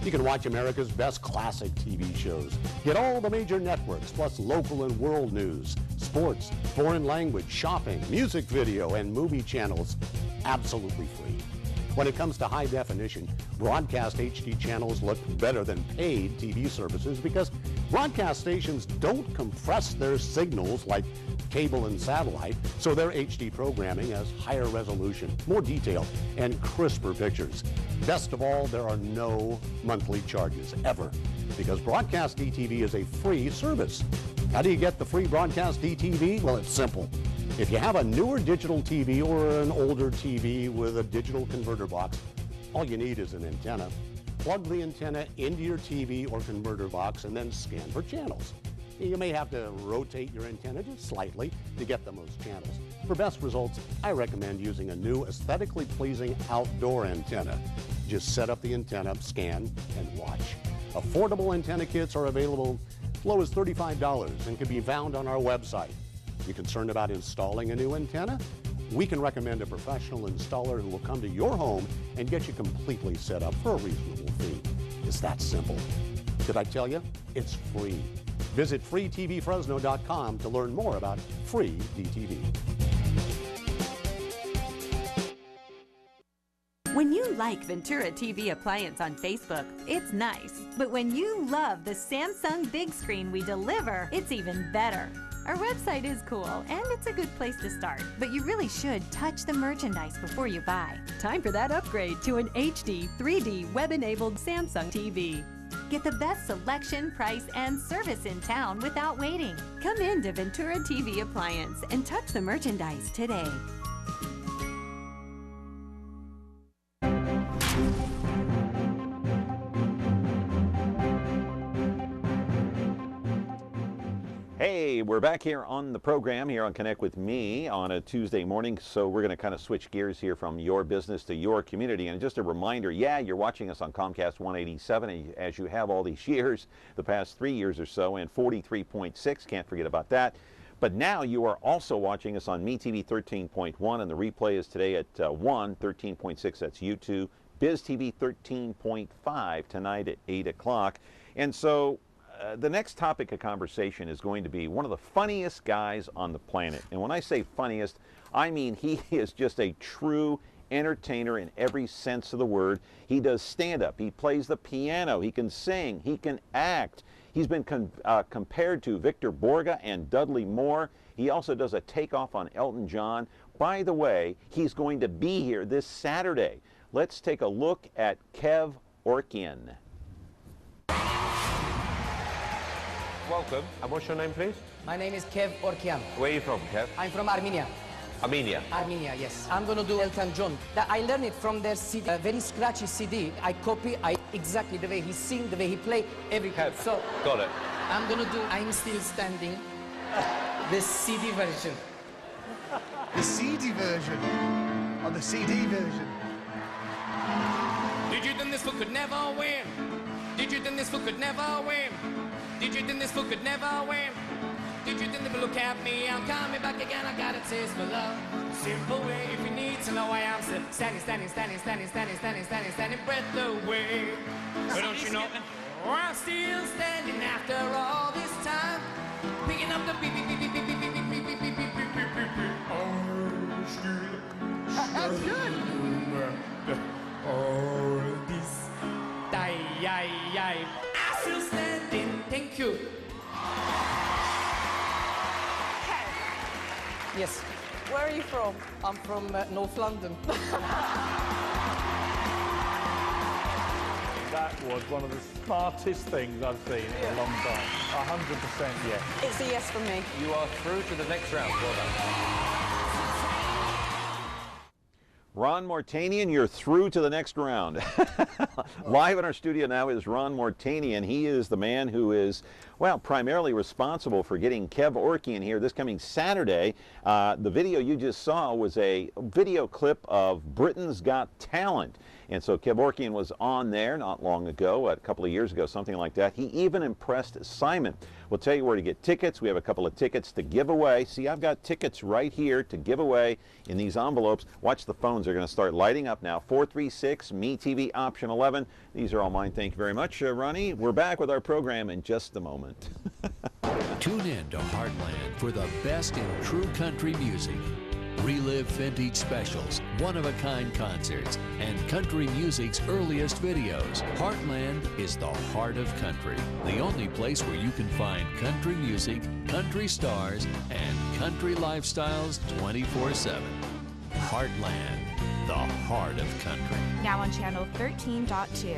You can watch America's best classic TV shows. Get all the major networks, plus local and world news, sports, foreign language, shopping, music video, and movie channels absolutely free. When it comes to high definition, broadcast HD channels look better than paid TV services because broadcast stations don't compress their signals like cable and satellite, so their HD programming has higher resolution, more detail, and crisper pictures. Best of all, there are no monthly charges, ever, because broadcast DTV is a free service. How do you get the free broadcast DTV? Well, it's simple. If you have a newer digital TV or an older TV with a digital converter box, all you need is an antenna. Plug the antenna into your TV or converter box and then scan for channels. You may have to rotate your antenna just slightly to get the most channels. For best results, I recommend using a new aesthetically pleasing outdoor antenna. Just set up the antenna, scan, and watch. Affordable antenna kits are available as low as $35 and can be found on our website. You concerned about installing a new antenna? We can recommend a professional installer who will come to your home and get you completely set up for a reasonable fee. It's that simple. Did I tell you? It's free. Visit freetvfresno.com to learn more about free DTV. When you like Ventura TV Appliance on Facebook, it's nice. But when you love the Samsung big screen we deliver, it's even better. Our website is cool, and it's a good place to start. But you really should touch the merchandise before you buy. Time for that upgrade to an HD 3D web-enabled Samsung TV. Get the best selection, price, and service in town without waiting. Come in to Ventura TV Appliance and touch the merchandise today. Hey, we're back here on the program here on Connect with Me on a Tuesday morning. So we're going to kind of switch gears here from your business to your community. And just a reminder, yeah, you're watching us on Comcast 187 as you have all these years, the past 3 years or so, and 43.6, can't forget about that. But now you are also watching us on MeTV 13.1, and the replay is today at 13.6, that's YouTube. Biz TV 13.5 tonight at 8 o'clock. And so the next topic of conversation is going to be one of the funniest guys on the planet. And when I say funniest, I mean he is just a true entertainer in every sense of the word. He does stand-up, he plays the piano, he can sing, he can act. He's been compared to Victor Borge and Dudley Moore. He also does a takeoff on Elton John. By the way, he's going to be here this Saturday. Let's take a look at Kev Orkian. Welcome. And what's your name, please? My name is Kev Orkian. Where are you from, Kev? I'm from Armenia. Armenia? Armenia, yes. I'm going to do Elton John. I learned it from their CD, a very scratchy CD. I copy exactly the way he sing, the way he play, everything. Kev, so got it. I'm going to do I'm Still Standing, the CD version. The CD version? Or the CD version? Did you think this fool could never win? Did you think this fool could never win? Did you think this fool could never win? Did you think they would look at me? I'm coming back again, I got a taste for love. Simple way, if you need to know why I'm still standing, breath away. But don't you know, I'm still standing after all this time. Picking up the beep, beep, beep, beep, beep, beep, beep, beep, beep, beep, beep, beep, beep, beep. That's good. Yes. Where are you from? I'm from North London. That was one of the smartest things I've seen in a long time. 100% yes. It's a yes from me. You are through to the next round. Well done. Ron Mortanian, you're through to the next round. Live in our studio now is Ron Mortanian. He is the man who is, well, primarily responsible for getting Kev Orkian here this coming Saturday. The video you just saw was a video clip of Britain's Got Talent. And so Kev Orkian was on there not long ago, a couple of years ago, something like that. He even impressed Simon. We'll tell you where to get tickets. We have a couple of tickets to give away. See, I've got tickets right here to give away in these envelopes. Watch, the phones are going to start lighting up now. 436 MeTV option 11. These are all mine. Thank you very much, Ronnie. We're back with our program in just a moment. Tune in to Heartland for the best in true country music. Relive vintage specials, one-of-a-kind concerts, and country music's earliest videos. Heartland is the heart of country. The only place where you can find country music, country stars, and country lifestyles 24/7. Heartland, the heart of country. Now on channel 13.2.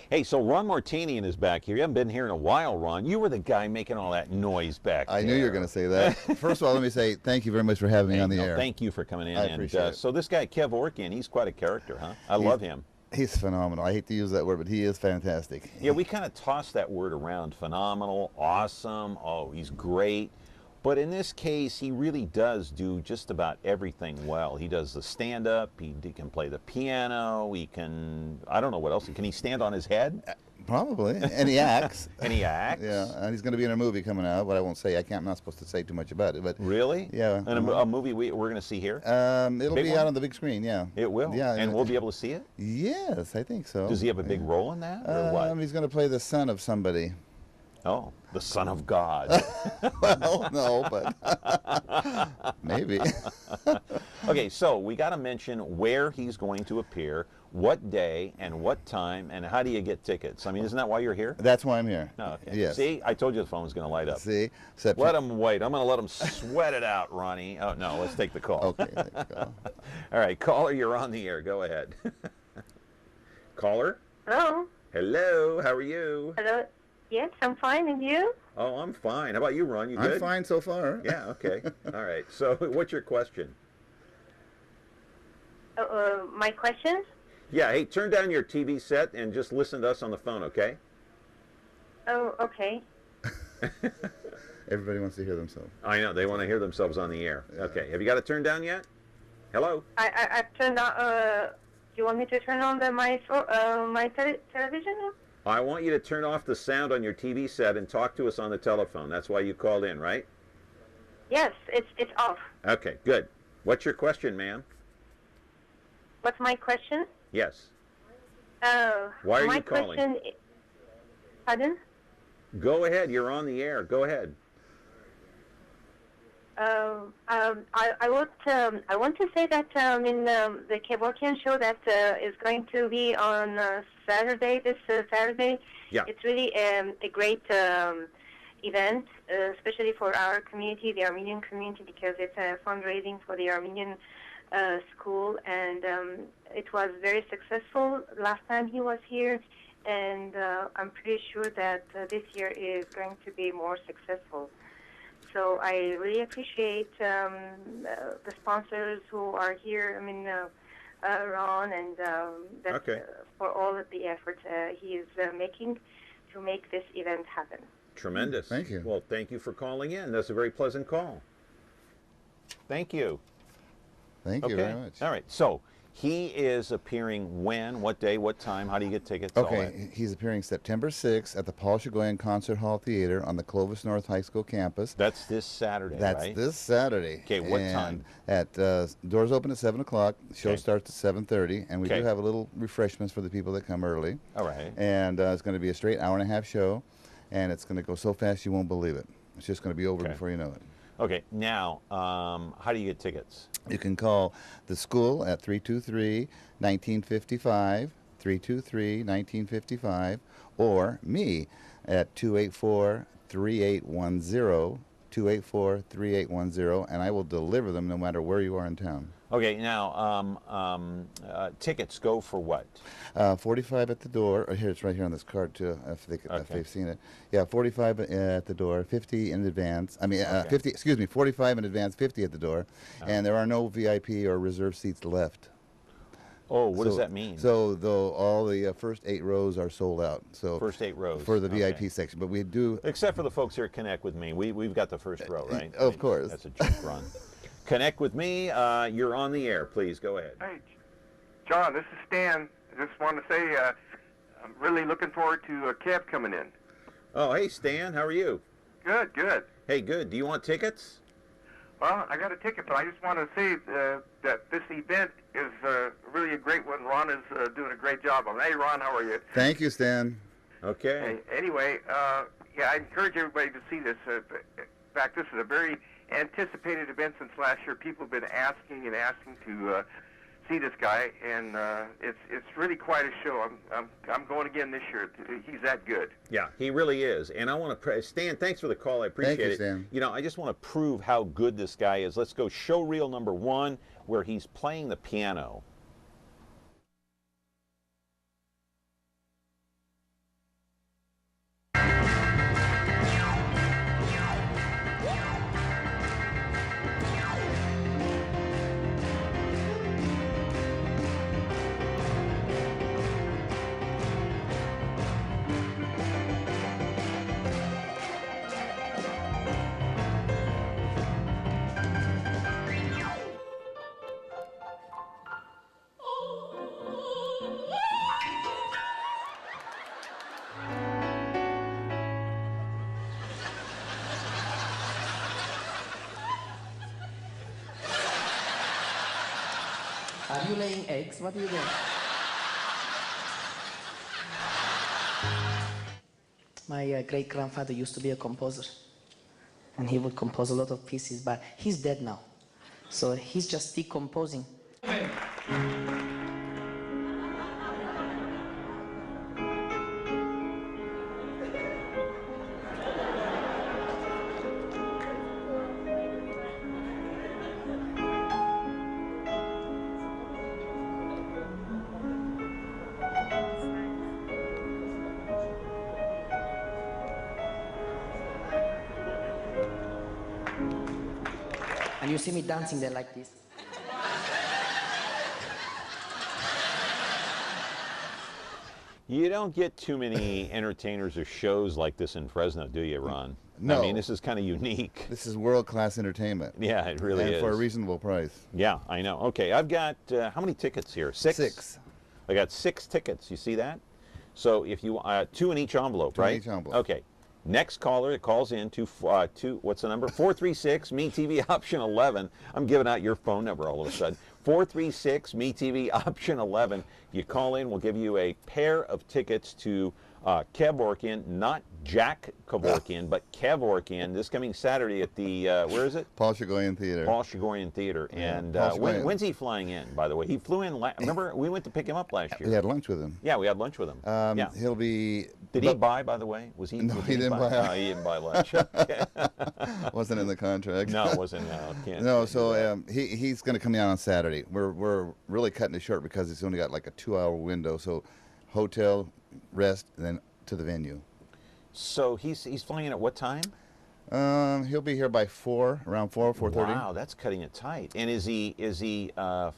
Hey, so Ron Mortanian is back here. You haven't been here in a while, Ron. You were the guy making all that noise back there. I knew you were going to say that. First of all, let me say thank you very much for having me on the air. Thank you for coming in. I appreciate it. So this guy, Kev Orkian, he's quite a character, huh? I love him. He's phenomenal. I hate to use that word, but he is fantastic. Yeah, we kind of toss that word around. Phenomenal, awesome, oh, he's great. But in this case, he really does do just about everything well. He does the stand-up, he can play the piano, he can, I don't know what else. Can he stand on his head? Probably. And he acts. And he acts? Yeah, and he's going to be in a movie coming out, but I won't say. I'm not supposed to say too much about it. But really? Yeah. And a movie we're going to see here? It'll be out on the big screen, yeah. It will? Yeah. And we'll be able to see it? Yes, I think so. Does he have a big role in that, or what? He's going to play the son of somebody. Oh, the Son of God. Well, no, but maybe. Okay, so we got to mention where he's going to appear, what day and what time, and how do you get tickets? I mean, isn't that why you're here? That's why I'm here. Oh, okay. Yes. See, I told you the phone's going to light up. See? Let him wait. I'm going to let him sweat it out, Ronnie. Oh, no, let's take the call. Okay, let's go. All right, caller, you're on the air. Go ahead. Caller? Hello. Hello, how are you? Hello. Yes, I'm fine, and you? Oh, I'm fine. How about you, Ron? You good? I'm fine so far. Yeah, okay. All right. So what's your question? My question? Yeah, hey, turn down your TV set and just listen to us on the phone, okay? Oh, okay. Everybody wants to hear themselves. I know. They want to hear themselves on the air. Yeah. Okay. Have you got it turned down yet? Hello? I've turned on, do you want me to turn on my television? I want you to turn off the sound on your TV set and talk to us on the telephone. That's why you called in, right? Yes, it's off. Okay, good. What's your question, ma'am? What's my question? Yes. Why are you calling? My question, pardon? Go ahead. You're on the air. Go ahead. I want to say that in the Kev Orkian show that is going to be on Saturday, this Saturday. Yeah. It's really a great event, especially for our community, the Armenian community, because it's a fundraising for the Armenian school, and it was very successful last time he was here, and I'm pretty sure that this year is going to be more successful. So I really appreciate the sponsors who are here. I mean, Ron, and for all of the efforts he is making to make this event happen. Tremendous. Thank you. Well, thank you for calling in. That's a very pleasant call. Thank you. Thank you very much. All right. So he is appearing when, what day, what time? How do you get tickets? Okay, he's appearing September 6th at the Paul Chagoyan Concert Hall Theater on the Clovis North High School campus. That's this Saturday, That's right? this Saturday. Okay, what And time? At doors open at 7 o'clock. The show Okay. starts at 7:30, and we Okay. do have a little refreshments for the people that come early. All right. And it's going to be a straight hour-and-a-half show, and it's going to go so fast you won't believe it. It's just going to be over before you know it. Okay. Now, how do you get tickets? You can call the school at 323-1955, 323-1955, or me at 284-3810, 284-3810, and I will deliver them no matter where you are in town. Okay, now, tickets go for what? 45 at the door. Oh, here, it's right here on this card, too, if they've seen it. Yeah, 45 at the door, 50 in advance. I mean, 50, excuse me, 45 in advance, 50 at the door. And there are no VIP or reserved seats left. Oh, what does that mean? So all the first 8 rows are sold out. So first 8 rows for the VIP section, but we do, except for the folks here at Connect With Me. We've got the first row, right? Of course. That's a junk run. Connect With Me. You're on the air. Please go ahead. Hey, John. This is Stan. I just want to say I'm really looking forward to Kev coming in. Oh, hey Stan. How are you? Good, good. Hey, good. Do you want tickets? Well, I got a ticket, but I just want to say that this event is really a great one. Ron is doing a great job on it. Hey, Ron, how are you? Thank you, Stan. Okay. Hey, anyway, yeah, I encourage everybody to see this. In fact, this is a very anticipated event since last year. People have been asking and asking to see this guy, and it's really quite a show. I'm going again this year. He's that good. Yeah, he really is. And I want to Stan, thanks for the call. I appreciate Thank you, it. Stan. You know, I just want to prove how good this guy is. Let's go show reel number 1, where he's playing the piano. Are you laying eggs? What are you doing? My great-grandfather used to be a composer. And he would compose a lot of pieces, but he's dead now. So he's just decomposing. And you see me dancing there like this. You don't get too many entertainers or shows like this in Fresno, do you, Ron? No. I mean, this is kind of unique. This is world-class entertainment. Yeah, it really is. And for a reasonable price. Yeah, I know. Okay, I've got, how many tickets here? 6? 6. I got 6 tickets. You see that? So if you, 2 in each envelope, 2 right? in each envelope. Okay. Next caller that calls in to, what's the number? 436-ME-TV option 11. I'm giving out your phone number all of a sudden. 436-ME-TV option 11. You call in, we'll give you a pair of tickets to Kevorkian, not Jack Kevorkian, but Kevorkian, this coming Saturday at the, where is it? Paul Shigorian Theater. Paul Shigorian Theater. Yeah, And Paul when's he flying in, by the way? He flew in, remember, we went to pick him up last year. We had lunch with him. Yeah, we had lunch with him. Yeah. He'll be... Did he buy, by the way? Was he? No, did he didn't buy. No, he didn't buy lunch. Okay. Wasn't in the contract. No, it wasn't. No, can't. No, so he's going to come down on Saturday. We're really cutting it short because it's only got like a 2-hour window. So hotel, rest, and then to the venue. So he's flying in at what time? He'll be here by 4, around 4:30. Wow, that's cutting it tight. And is he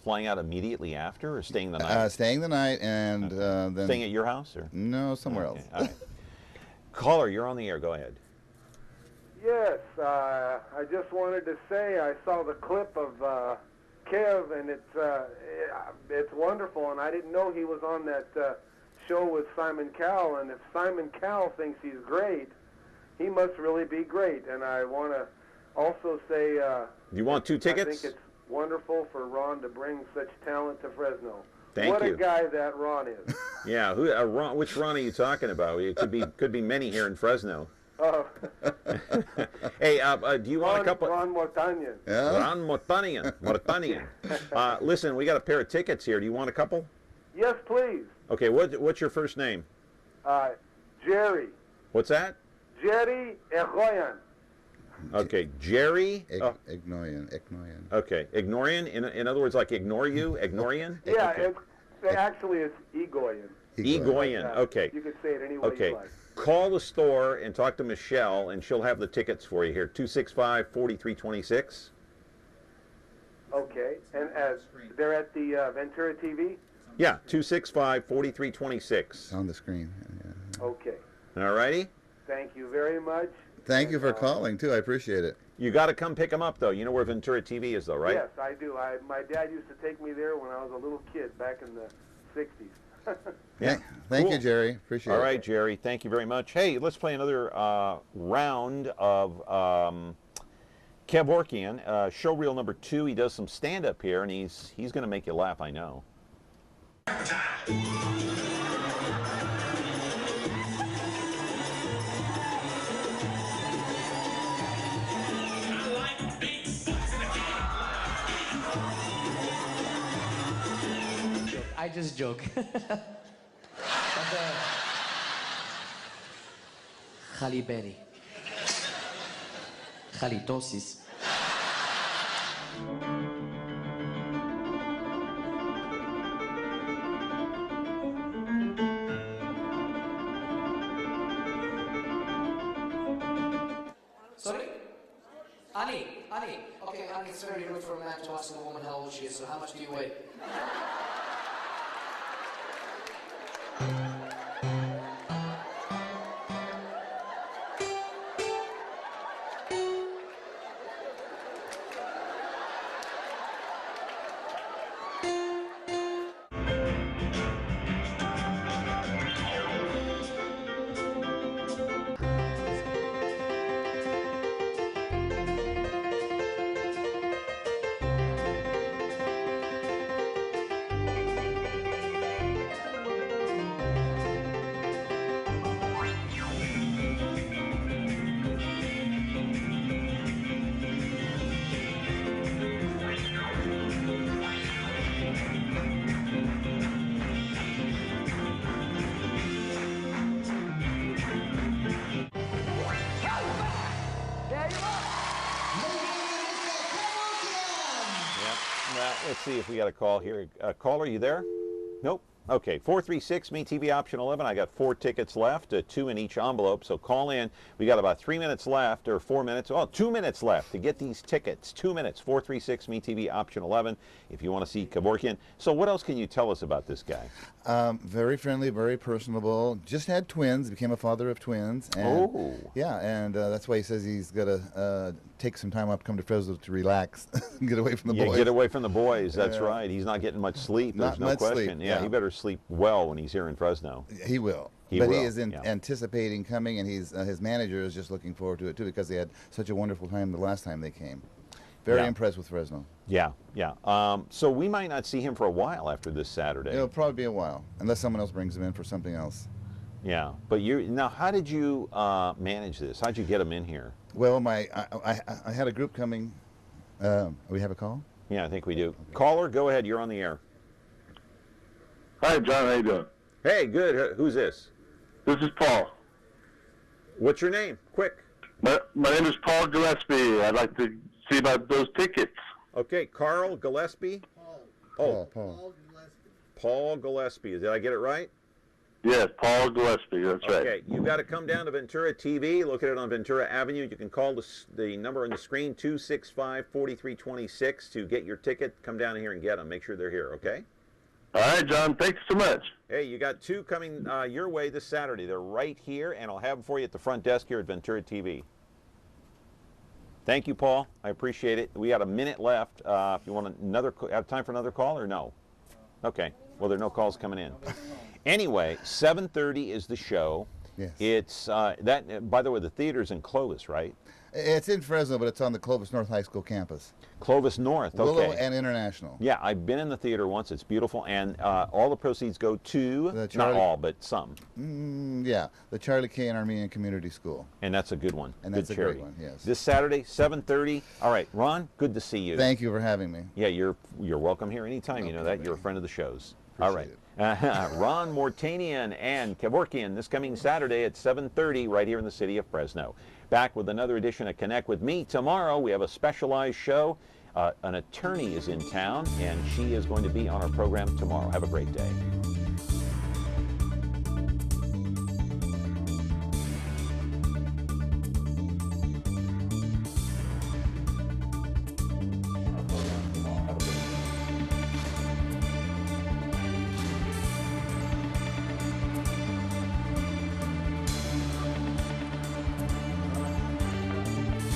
flying out immediately after, or staying the night? Staying the night, and then staying at your house, or no, somewhere else. All right. Caller, you're on the air. Go ahead. Yes, I just wanted to say I saw the clip of Kev, and it's wonderful. And I didn't know he was on that show with Simon Cowell. And if Simon Cowell thinks he's great, he must really be great. And I want to also say, you want 2 tickets? I think it's wonderful for Ron to bring such talent to Fresno. Thank what you. a guy that Ron is. Yeah, Ron, which Ron are you talking about? It could be many here in Fresno. Hey, do you want a couple? Ron Mortanian. Yeah? Ron Mortanian. Listen, we got a pair of tickets here. Do you want a couple? Yes, please. Okay, what's your first name? Jerry. What's that? Jerry Egoyan. Okay, Jerry. Ignoyan. Okay, Ignorian. In other words, like ignore you, Ignorian. Yeah, Okay. actually it's Egoyan. Egoyan. Okay. You can say it any way Okay. you like. Call the store and talk to Michelle, and she'll have the tickets for you here. 265-4326. Okay, and they're at the Ventura TV? Yeah, 265-4326. On the screen. Yeah. Okay. All righty. Thank you very much. Thank you for calling, too. I appreciate it. You got to come pick them up, though. You know where Ventura TV is, though, right? Yes, I do. My dad used to take me there when I was a little kid back in the 60s. Yeah. Thank you, Jerry. Appreciate it. All right, Jerry. Thank you very much. Hey, let's play another round of Kevorkian, show reel number 2. He does some stand-up here, and he's going to make you laugh, I know. I just joke. Haliberi. Halitosis. Sorry? Annie. Okay, Annie, it's very rude for a man to ask a woman how old she is, so how much do you weigh? Let's see if we got a call here. Caller, you there? Nope. Okay, 436, me TV option 11. I got 4 tickets left, 2 in each envelope. So call in. We got about 3 minutes left, or 4 minutes. Oh, 2 minutes left to get these tickets. 2 minutes. 436, me TV option 11. If you want to see Kevorkian. So what else can you tell us about this guy? Very friendly, very personable. Just had twins. Became a father of twins. And, yeah, and that's why he says he's got to take some time off, come to Fresno to relax, get away from the boys. Get away from the boys. That's right. He's not getting much sleep. There's no question. Sleep, yeah, he better sleep well when he's here in Fresno. He will. He is anticipating coming, and he's his manager is just looking forward to it too, because they had such a wonderful time the last time they came. Very impressed with Fresno. Yeah. So we might not see him for a while after this Saturday. It'll probably be a while, unless someone else brings him in for something else. Yeah, but now how did you manage this? How'd you get him in here? Well, I had a group coming. We have a call? Yeah, I think we do. Okay. Caller, go ahead. You're on the air. Hi, John. How you doing? Hey, good. Who's this? This is Paul. What's your name? Quick. My name is Paul Gillespie. I'd like to see about those tickets. Okay, Carl Gillespie? Paul. Paul Gillespie. Did I get it right? Yes, Paul Gillespie. That's right. Okay, you've got to come down to Ventura TV. Look at it on Ventura Avenue. You can call the number on the screen, 265-4326, to get your ticket. Come down here and get them. Make sure they're here, okay? All right, John. Thanks so much. Hey, you got 2 coming your way this Saturday. They're right here, and I'll have them for you at the front desk here at Ventura TV. Thank you, Paul. I appreciate it. We got a minute left. If you want have time for another call or no? Okay. Well, there are no calls coming in. Anyway, 7:30 is the show. Yes. It's by the way, the theater's in Clovis, right? It's in Fresno, but it's on the Clovis North High School campus. Clovis North, okay. Willow and International. Yeah, I've been in the theater once. It's beautiful, and all the proceeds go to, not all, but some. Yeah, the Charlie K. and Armenian Community School. And that's a good one. And good that's charity. a great one, yes. This Saturday, 7:30. All right, Ron, good to see you. Thank you for having me. Yeah, you're welcome here anytime. Okay, you know that. You're a friend of the show's. All right. Ron Mortanian and Kevorkian this coming Saturday at 7:30 right here in the city of Fresno. Back with another edition of Connect with Me tomorrow. We have a specialized show. An attorney is in town, and she is going to be on our program tomorrow. Have a great day.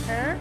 Huh?